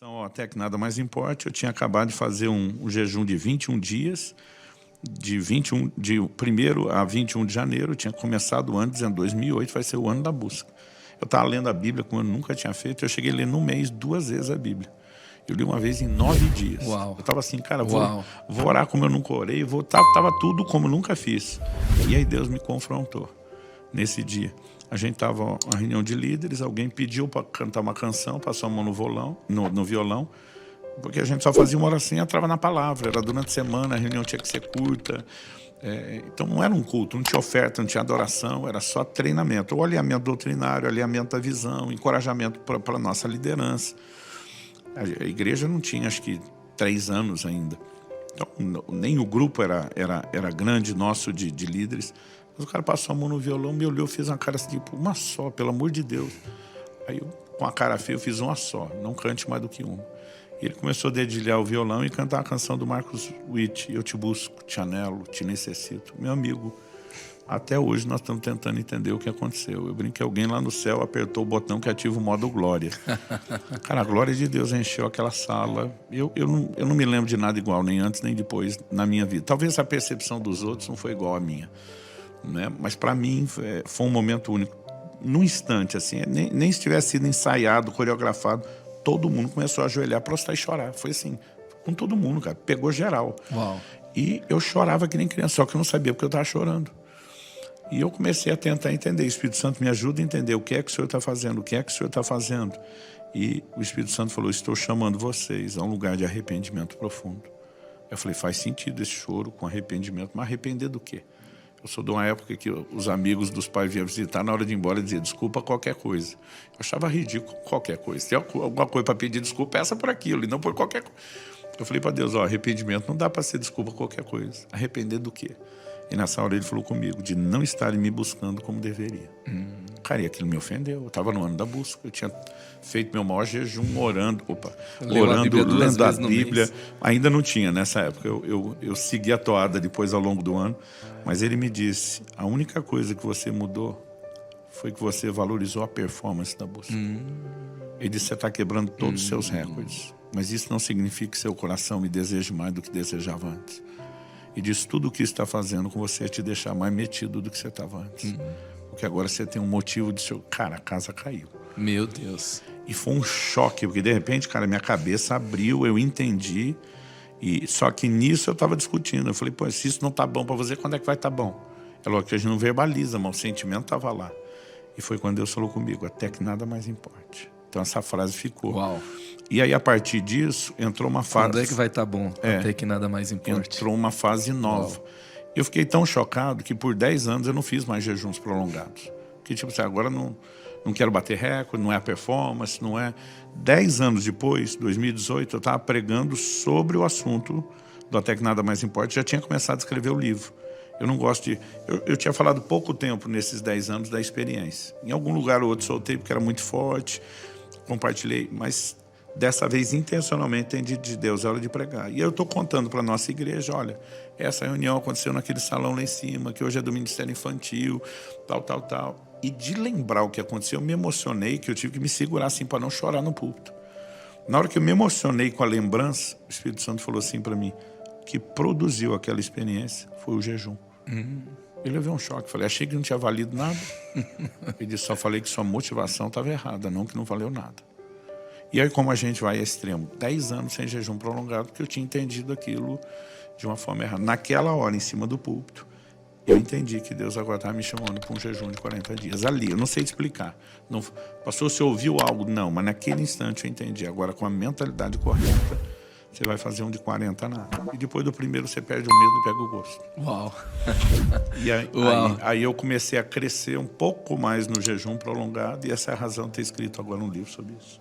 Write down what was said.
Então, até que nada mais importe, eu tinha acabado de fazer um jejum de 21 dias, de 1º a 21 de janeiro, eu tinha começado o ano dizendo 2008 vai ser o ano da busca. Eu estava lendo a Bíblia como eu nunca tinha feito, eu cheguei a ler no mês 2 vezes a Bíblia. Eu li uma vez em 9 dias. Uau. Eu estava assim, cara, vou orar como eu nunca orei, tava tudo como eu nunca fiz. E aí Deus me confrontou nesse dia. A gente estava uma reunião de líderes, alguém pediu para cantar uma canção, passou a mão no violão, porque a gente só fazia uma oração e entrava na palavra. Era durante a semana, a reunião tinha que ser curta. Então não era um culto, não tinha oferta, não tinha adoração, era só treinamento. O alinhamento doutrinário, alinhamento da visão, encorajamento para a nossa liderança. A igreja não tinha, acho que, 3 anos ainda. Então, nem o grupo era grande nosso de líderes. Mas o cara passou a mão no violão, me olhou, fez uma cara assim, tipo, uma só, pelo amor de Deus. Aí eu, com a cara feia, eu fiz uma só, não cante mais do que uma. E ele começou a dedilhar o violão e cantar a canção do Marcos Witt, Eu Te Busco, Te Anelo, Te Necessito. Meu amigo, até hoje nós estamos tentando entender o que aconteceu. Eu brinquei, alguém lá no céu apertou o botão que ativa o modo glória. Cara, a glória de Deus encheu aquela sala. Eu não me lembro de nada igual, nem antes nem depois, na minha vida. Talvez a percepção dos outros não foi igual à minha, né? Mas para mim foi um momento único. Num instante, assim, nem se tivesse sido ensaiado, coreografado, todo mundo começou a ajoelhar, prostrar e chorar. Foi assim, com todo mundo, cara. Pegou geral. Uau. E eu chorava que nem criança, só que eu não sabia porque eu estava chorando. E eu comecei a tentar entender. O Espírito Santo me ajuda a entender o que é que o Senhor está fazendo, o que é que o Senhor está fazendo. E o Espírito Santo falou, estou chamando vocês a um lugar de arrependimento profundo. Eu falei, faz sentido esse choro com arrependimento, mas arrepender do quê? Eu sou de uma época que os amigos dos pais vinham visitar, na hora de ir embora, diziam desculpa qualquer coisa. Eu achava ridículo qualquer coisa. Se tem alguma coisa para pedir desculpa, peça por aquilo, e não por qualquer coisa. Eu falei para Deus, arrependimento não dá para ser desculpa qualquer coisa. Arrepender do quê? E nessa hora ele falou comigo, de não estarem me buscando como deveria. Cara, e aquilo me ofendeu. Eu estava no ano da busca, eu tinha feito meu maior jejum orando, lendo a Bíblia. Ainda não tinha nessa época, eu segui a toada depois ao longo do ano. Mas ele me disse, a única coisa que você mudou foi que você valorizou a performance da busca. Ele disse, você está quebrando todos os seus recordes. Mas isso não significa que seu coração me deseje mais do que desejava antes. E disse, tudo o que está fazendo com você é te deixar mais metido do que você estava antes. Porque agora você tem um motivo de seu... Cara, a casa caiu. Meu Deus. E foi um choque, porque de repente, cara, minha cabeça abriu, eu entendi. E só que nisso eu estava discutindo. Eu falei, pô, se isso não está bom para você, quando é que vai estar bom? É lógico que a gente não verbaliza, mas o sentimento estava lá. E foi quando Deus falou comigo, até que nada mais importe. Então essa frase ficou. Uau. E aí, a partir disso, entrou uma fase... Quando é que vai estar bom? Até que nada mais importe. Entrou uma fase nova. Uau. Eu fiquei tão chocado que por 10 anos eu não fiz mais jejuns prolongados. Porque, tipo assim, agora não quero bater recorde, não é a performance, não é... 10 anos depois, 2018, eu estava pregando sobre o assunto do Até que Nada Mais Importe. Já tinha começado a escrever o livro. Eu não gosto de... Eu tinha falado pouco tempo nesses 10 anos da experiência. Em algum lugar ou outro soltei porque era muito forte, compartilhei, mas... Dessa vez, intencionalmente, entendi de Deus, é hora de pregar. E eu estou contando para a nossa igreja, olha, essa reunião aconteceu naquele salão lá em cima, que hoje é do Ministério Infantil, tal. E de lembrar o que aconteceu, eu me emocionei, que eu tive que me segurar assim para não chorar no púlpito. Na hora que eu me emocionei com a lembrança, o Espírito Santo falou assim para mim, que produziu aquela experiência foi o jejum. Eu levei um choque, falei, achei que não tinha valido nada. Ele disse, só falei que sua motivação estava errada, não que não valeu nada. E aí como a gente vai a extremo? 10 anos sem jejum prolongado, porque eu tinha entendido aquilo de uma forma errada. Naquela hora, em cima do púlpito, eu entendi que Deus agora estava me chamando para um jejum de 40 dias. Ali, eu não sei te explicar. Não, pastor, você ouviu algo? Não, mas naquele instante eu entendi. Agora, com a mentalidade correta, você vai fazer um de 40 nada. E depois do primeiro você perde o medo e pega o gosto. Uau! E aí eu comecei a crescer um pouco mais no jejum prolongado, e essa é a razão de ter escrito agora um livro sobre isso.